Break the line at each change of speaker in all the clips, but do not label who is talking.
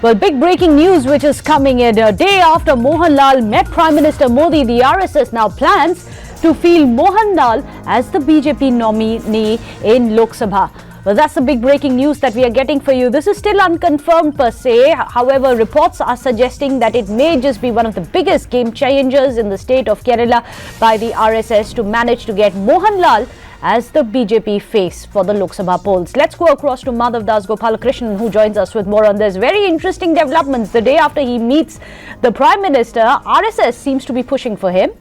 Well, big breaking news which is coming in a day after Mohanlal met Prime Minister Modi. The RSS now plans to field Mohanlal as the BJP nominee in Lok Sabha. Well, that's the big breaking news that we are getting for you. This is still unconfirmed per se. However, reports are suggesting that it may just be one of the biggest game changers in the state of Kerala by the RSS to manage to get Mohanlal as the BJP face for the Lok Sabha polls. Let's go across to Madhav Das Gopalakrishnan, who joins us with more on this. Very interesting developments. The day after he meets the Prime Minister, RSS seems to be pushing for him.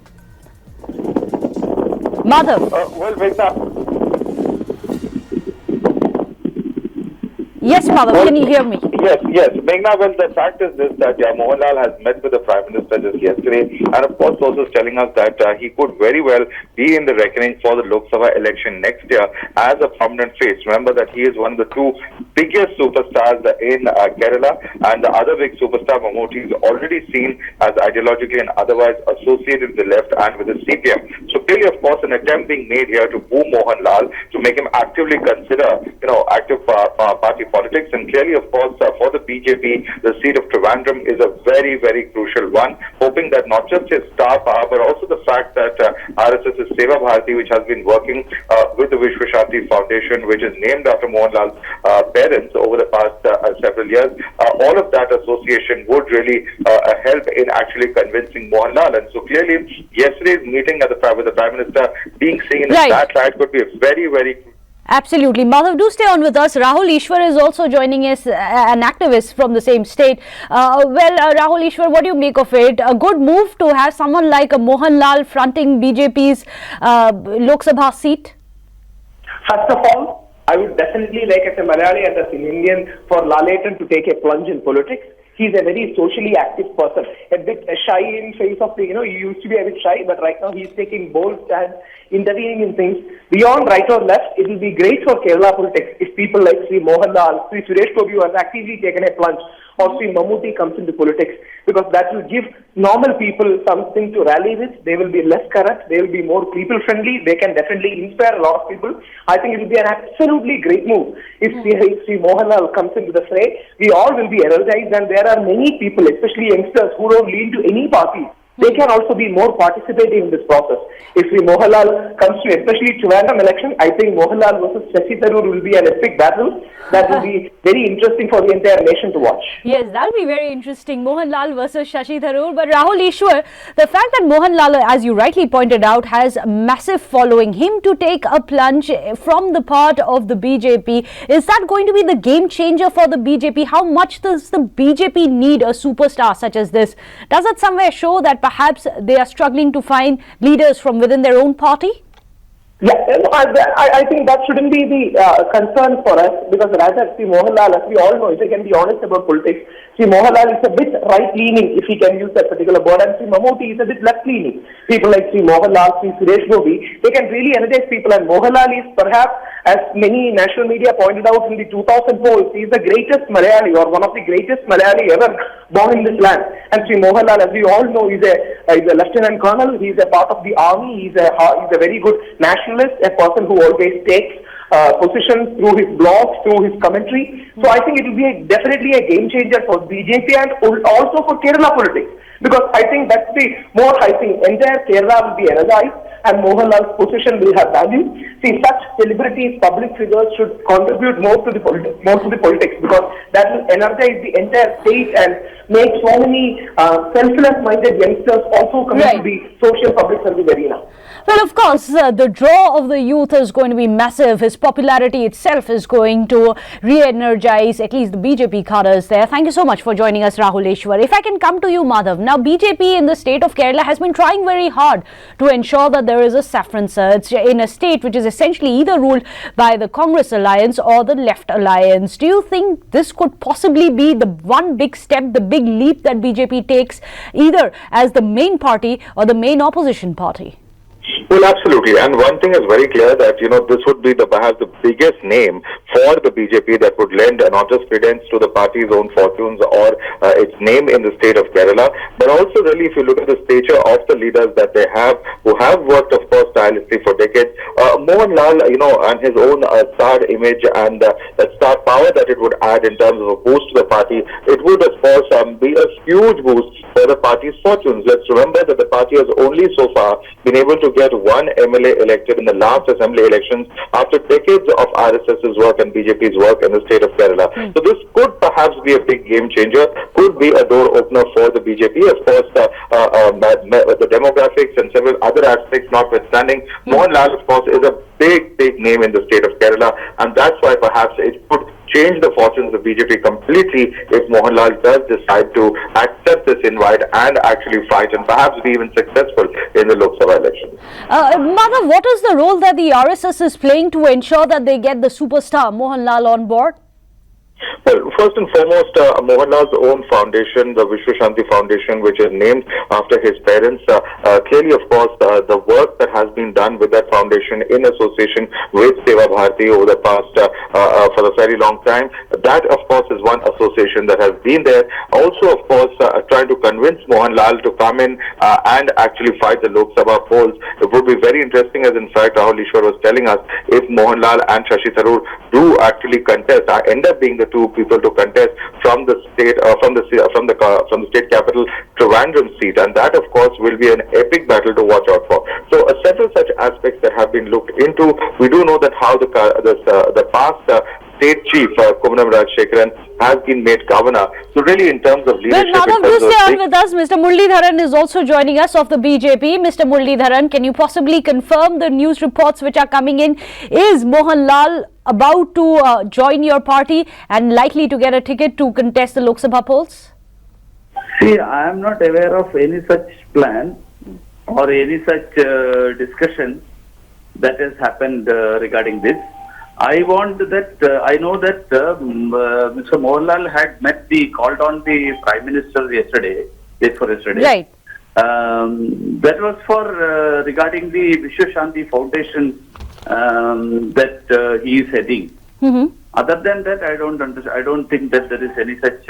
Madhav. Yes, Madhav, can you hear me?
Yes. Meghna, well, the fact is this, that Mohanlal has met with the Prime Minister just yesterday, and of course also is telling us that he could very well be in the reckoning for the Lok Sabha election next year as a prominent face. Remember that he is one of the two biggest superstars in Kerala, and the other big superstar, Mammootty, is already seen as ideologically and otherwise associated with the left and with the CPM. So clearly, of course, an attempt being made here to boo Mohanlal, to make him actively consider, active party politics. And clearly, of course, for the BJP, the seat of Trivandrum is a very, very crucial one, hoping that not just his star power, but also the fact that RSS's Seva Bharati, which has been working with the Vishwashanti Foundation, which is named after Mohanlal's parents over the past several years, all of that association would really help in actually convincing Mohanlal. And so clearly, yesterday's meeting with the Prime Minister being seen in that light could be a very, very
Absolutely. Madhav, do stay on with us. Rahul Ishwar is also joining us, an activist from the same state. Rahul Ishwar, what do you make of it? A good move to have someone like a Mohanlal fronting BJP's Lok Sabha seat?
First of all, I would definitely like, as a Malayali and as an Indian, for Laletan to take a plunge in politics. He's a very socially active person, a bit shy in face of the, he used to be a bit shy, but right now he's taking bold stands, intervening in things. Beyond right or left, it will be great for Kerala politics if people like Sri Mohanlal, Sri Suresh Gopi has actively taken a plunge, or Sri Mammootty comes into politics, because that will give normal people something to rally with. They will be less corrupt, they will be more people-friendly, they can definitely inspire a lot of people. I think it will be an absolutely great move if Sri Mohanlal comes into the fray. We all will be energized, and there are many people, especially youngsters, who don't lean to any party. They can also be more participating in this process. If Sri Mohanlal comes to especially Trivandrum election, I think Mohanlal versus Shashi Tharoor will be an epic battle. That will be very interesting for the entire nation to watch.
Yes, that will be very interesting. Mohanlal versus Shashi Tharoor. But Rahul Ishwar, the fact that Mohanlal, as you rightly pointed out, has massive following, him to take a plunge from the part of the BJP, is that going to be the game changer for the BJP? How much does the BJP need a superstar such as this? Does it somewhere show that perhaps they are struggling to find leaders from within their own party?
Yeah, I think that shouldn't be the concern for us, because rather Sri Mohanlal, as we all know, if we can be honest about politics, Sri Mohanlal is a bit right-leaning, if he can use that particular word, and Sri Mammootty is a bit left-leaning. People like Sri Mohanlal, Sri Suresh Gopi, they can really energize people, and Mohanlal is perhaps, as many national media pointed out in the 2000 polls, he is the greatest Malayali, or one of the greatest Malayali ever born in this land. And Sri Mohanlal, as we all know, is a lieutenant colonel, he is a part of the army, he is a very good nationalist, a person who always takes positions through his blogs, through his commentary. So I think it will be definitely a game changer for BJP and also for Kerala politics. Because I think that's the more, entire Kerala will be energized, and Mohanlal's position will have value. See, such celebrities, public figures should contribute more to the politics, because that will energize the entire state and make so many selfless-minded youngsters also come into the social public service arena.
Well, of course, the draw of the youth is going to be massive. His popularity itself is going to re-energize at least the BJP cadres there. Thank you so much for joining us, Rahul Ishwar. If I can come to you, Madhav. Now, BJP in the state of Kerala has been trying very hard to ensure that there is a saffron surge in a state which is essentially either ruled by the Congress alliance or the left alliance. Do you think this could possibly be the one big step, the big leap that BJP takes, either as the main party or the main opposition party?
Well, absolutely. And one thing is very clear that, this would be perhaps the biggest name for the BJP that would lend not just credence to the party's own fortunes or its name in the state of Kerala, but also really if you look at the stature of the leaders that they have, who have worked, of course, tirelessly for decades. Mohanlal, and his own star image and that star power that it would add in terms of a boost to the party, it would, of course, be a huge boost for the party's fortunes. Let's remember that the party has only so far been able to get one MLA elected in the last assembly elections after decades of RSS's work and BJP's work in the state of Kerala. So this could perhaps be a big game changer, could be a door opener for the BJP. Of course, the demographics and several other aspects notwithstanding, Mohanlal, of course, is a big name in the state of Kerala, and that's why perhaps it could change the fortunes of BJP completely if Mohanlal does decide to accept this invite and actually fight and perhaps be even successful in the Lok Sabha elections.
Madhav, what is the role that the RSS is playing to ensure that they get the superstar Mohanlal on board?
Well, first and foremost, Mohanlal's own foundation, the Vishwa Shanti Foundation, which is named after his parents, clearly, of course, the work that has been done with that foundation in association with Seva Bharati over the past, for a very long time, that, of course, is one association that has been there. Also, of course, trying to convince Mohanlal to come in and actually fight the Lok Sabha polls. It would be very interesting, as in fact, Rahul Ishwar was telling us, if Mohanlal and Shashi Tharoor do actually contest, end up being the two people to contest from the state, from the state capital Trivandrum seat, and that, of course, will be an epic battle to watch out for. So, several such aspects that have been looked into. We do know that how the past state chief, Kumanam Rajshekharan, has been made governor. So really in terms of leadership...
Well, Madhav, do stay on with us. Mr. Muralidharan is also joining us of the BJP. Mr. Muralidharan, can you possibly confirm the news reports which are coming in? Is Mohanlal about to join your party and likely to get a ticket to contest the Lok Sabha polls?
See, I am not aware of any such plan or any such discussion that has happened regarding this. I know that Mr. Mohanlal had called on the Prime Minister yesterday. Right. That was for regarding the Vishwa Shanti Foundation that he is heading. Other than that, I don't think that there is any such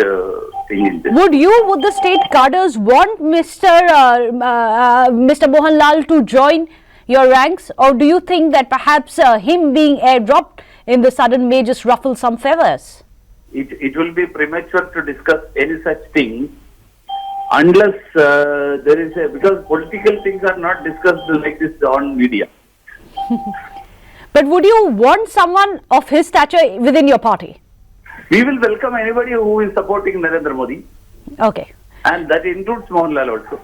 thing in this.
Would the state cadres want Mr. Mohanlal to join your ranks, or do you think that perhaps him being airdropped in the sudden may just ruffle some feathers?
It will be premature to discuss any such thing unless there is because political things are not discussed like this on media.
But would you want someone of his stature within your party?
We will welcome anybody who is supporting Narendra Modi.
Okay.
And that includes Mohanlal also.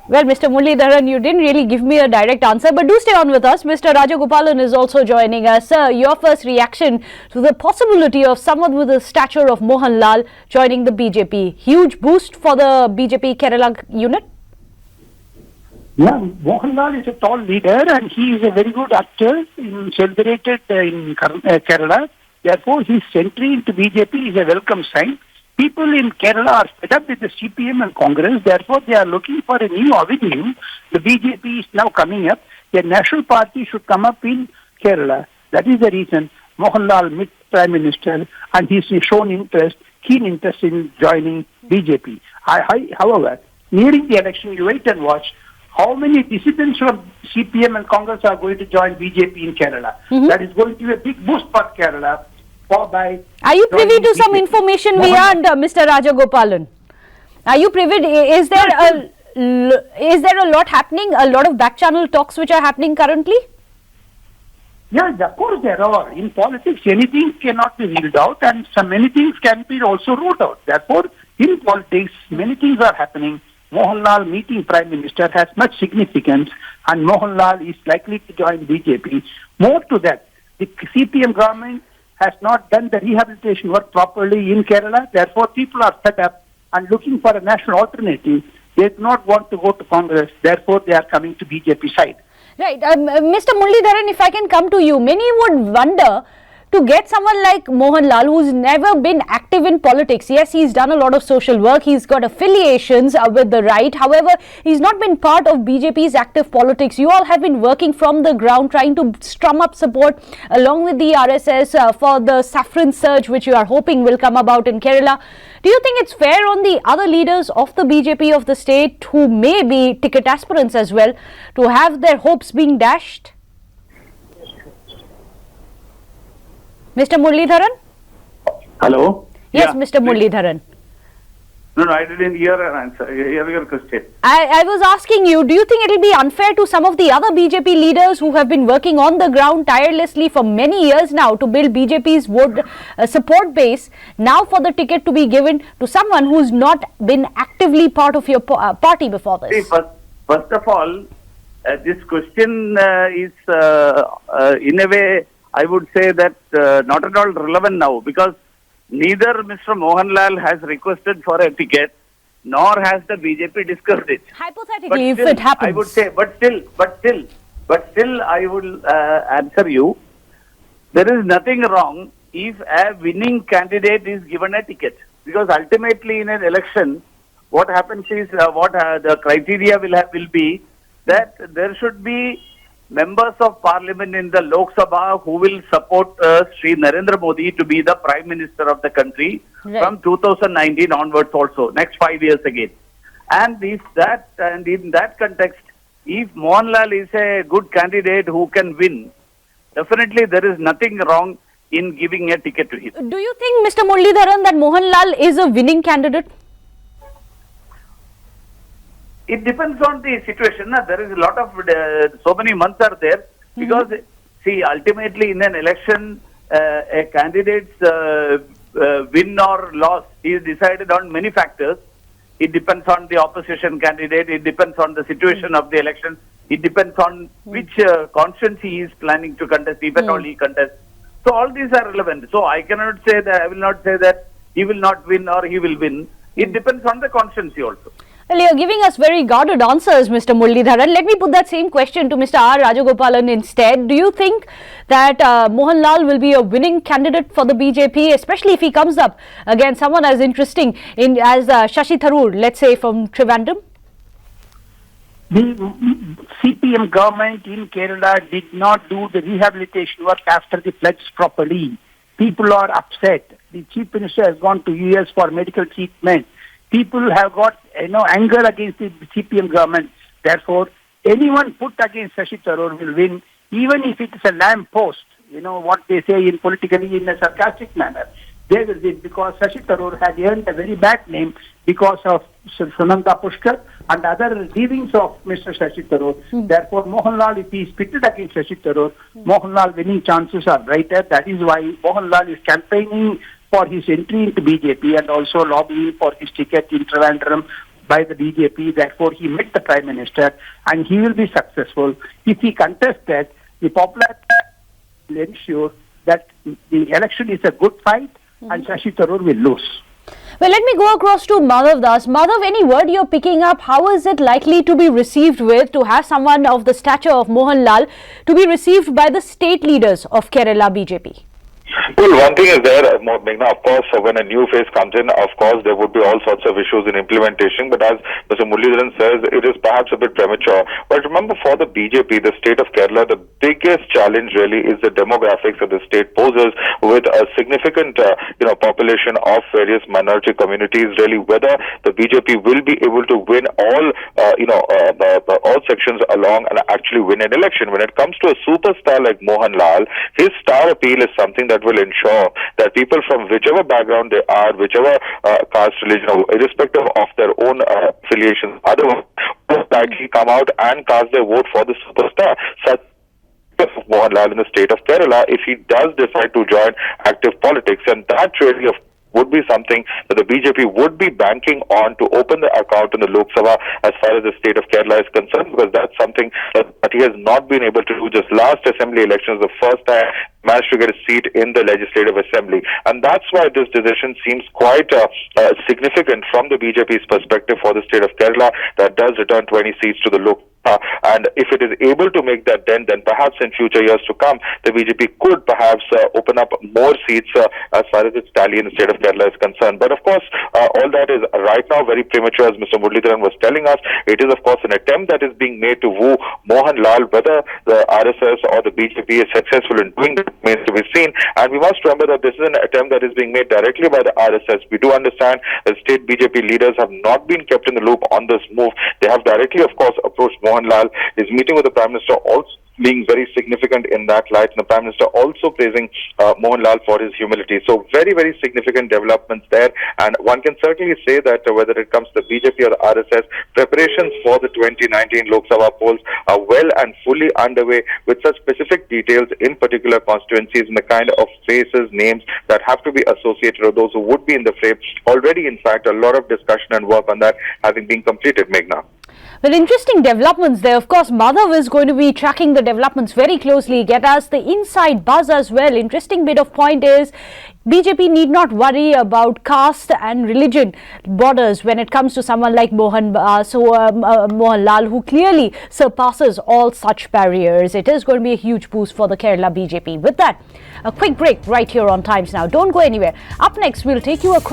Well, Mr. Muralidharan, you didn't really give me a direct answer, but do stay on with us. Mr. Rajagopalan is also joining us. Sir, your first reaction to the possibility of someone with the stature of Mohanlal joining the BJP. Huge boost for the BJP Kerala unit?
Yeah, Mohanlal is a tall leader and he is a very good actor, celebrated in Kerala. Therefore, his entry into BJP is a welcome sign. People in Kerala are fed up with the CPM and Congress. Therefore, they are looking for a new avenue. The BJP is now coming up. A national party should come up in Kerala. That is the reason Mohanlal met Prime Minister and he has shown keen interest in joining BJP. However, nearing the election, you wait and watch how many dissidents from CPM and Congress are going to join BJP in Kerala. That is going to be a big boost for Kerala.
Are you privy to some information beyond Mr. Rajagopalan? Are you privy? Is there a lot happening? A lot of back channel talks which are happening currently?
Yes, of course there are. In politics, anything cannot be ruled out, and many things can be also ruled out. Therefore, in politics, many things are happening. Mohanlal meeting Prime Minister has much significance, and Mohanlal is likely to join BJP. More to that, the CPM government has not done the rehabilitation work properly in Kerala. Therefore, people are fed up and looking for a national alternative. They do not want to go to Congress. Therefore, they are coming to BJP side.
Right. Mr. Muralidharan, if I can come to you, many would wonder to get someone like Mohanlal, who's never been active in politics. Yes, he's done a lot of social work. He's got affiliations with the right. However, he's not been part of BJP's active politics. You all have been working from the ground, trying to strum up support along with the RSS for the saffron surge, which you are hoping will come about in Kerala. Do you think it's fair on the other leaders of the BJP of the state, who may be ticket aspirants as well, to have their hopes being dashed? Mr. Muralidharan?
Hello?
Yes, Mr. Muralidharan.
No, I didn't hear an answer. Hear your question.
I was asking you, do you think it will be unfair to some of the other BJP leaders who have been working on the ground tirelessly for many years now to build BJP's vote support base, now for the ticket to be given to someone who's not been actively part of your party before this?
See, first of all, this question is in a way, I would say that not at all relevant now, because neither Mr. Mohanlal has requested for a ticket, nor has the BJP discussed it.
Hypothetically, if it happens.
I would say, but still, I will answer you. There is nothing wrong if a winning candidate is given a ticket, because ultimately in an election, what happens is the criteria will be that there should be members of parliament in the Lok Sabha who will support Shri Narendra Modi to be the Prime Minister of the country from 2019 onwards also, next 5 years again. And in that context, if Mohanlal is a good candidate who can win, definitely there is nothing wrong in giving a ticket to him.
Do you think, Mr. Muralidharan, that Mohanlal is a winning candidate?
It depends on the situation. There is a lot of, so many months are there, because, see, ultimately in an election, a candidate's win or loss is decided on many factors. It depends on the opposition candidate, it depends on the situation of the election, it depends on which constituency he is planning to contest, if at all he contests. So all these are relevant. So I cannot say that, I will not say that he will not win or he will win. It depends on the constituency also.
Well, you're giving us very guarded answers, Mr. Muralidharan. Let me put that same question to Mr. R. Rajagopalan instead. Do you think that Mohanlal will be a winning candidate for the BJP, especially if he comes up against someone as interesting as Shashi Tharoor, let's say from Trivandrum?
The CPM government in Kerala did not do the rehabilitation work after the floods properly. People are upset. The Chief Minister has gone to US for medical treatment. People have got anger against the CPM government. Therefore, anyone put against Shashi Tharoor will win, even if it is a lamp post. You know what they say in politically in a sarcastic manner. They will win, because Shashi Tharoor had earned a very bad name because of Sunanda Pushkar and other dealings of Mr. Shashi Tharoor. Therefore, Mohanlal, if he is pitted against Shashi Tharoor, Mohanlal winning chances are brighter. That is why Mohanlal is campaigning for his entry into BJP and also lobbying for his ticket in Trivandrum by the BJP. Therefore, he met the Prime Minister and he will be successful. If he contests that, the popularity will ensure that the election is a good fight and Shashi Tharoor will lose.
Well, let me go across to Madhav Das. Madhav, any word you're picking up, how is it likely to be received with, to have someone of the stature of Mohanlal to be received by the state leaders of Kerala BJP?
Well, one thing is there, Meghna, of course, when a new phase comes in, of course, there would be all sorts of issues in implementation. But as Mr. Muralidharan says, it is perhaps a bit premature. But remember, for the BJP, the state of Kerala, the biggest challenge really is the demographics that the state poses, with a significant, population of various minority communities. Really, whether the BJP will be able to win all, all sections along and actually win an election. When it comes to a superstar like Mohanlal, his star appeal is something that will ensure that people from whichever background they are, whichever caste, religion, or irrespective of their own affiliations, otherwise, likely come out and cast their vote for the superstar. Such of Mohanlal in the state of Kerala, if he does decide to join active politics, and that really would be something that the BJP would be banking on to open the account in the Lok Sabha as far as the state of Kerala is concerned, because that's something that he has not been able to do. Just last assembly elections, the first time managed to get a seat in the Legislative Assembly. And that's why this decision seems quite significant from the BJP's perspective for the state of Kerala, that does return 20 seats to the Lok And if it is able to make that dent, then perhaps in future years to come, the BJP could perhaps open up more seats as far as its tally in the state of Kerala is concerned. But of course, all that is right now very premature, as Mr. Muralidharan was telling us. It is of course an attempt that is being made to woo Mohanlal. Whether the RSS or the BJP is successful in doing that remains to be seen. And we must remember that this is an attempt that is being made directly by the RSS. We do understand that state BJP leaders have not been kept in the loop on this move. They have directly, of course, approached Mohanlal. His meeting with the Prime Minister also being very significant in that light, and the Prime Minister also praising Mohanlal for his humility. So very, very significant developments there, and one can certainly say that whether it comes to the BJP or the RSS, preparations for the 2019 Lok Sabha polls are well and fully underway, with such specific details in particular constituencies and the kind of faces, names that have to be associated with those who would be in the fray. Already, in fact, a lot of discussion and work on that having been completed, Meghna.
Well, interesting developments there. Of course, Madhav is going to be tracking the developments very closely, get us the inside buzz as well. Interesting bit of point is BJP need not worry about caste and religion borders when it comes to someone like Mohanlal, who clearly surpasses all such barriers. It is going to be a huge boost for the Kerala BJP. With that, a quick break right here on Times Now. Don't go anywhere. Up next, we'll take you across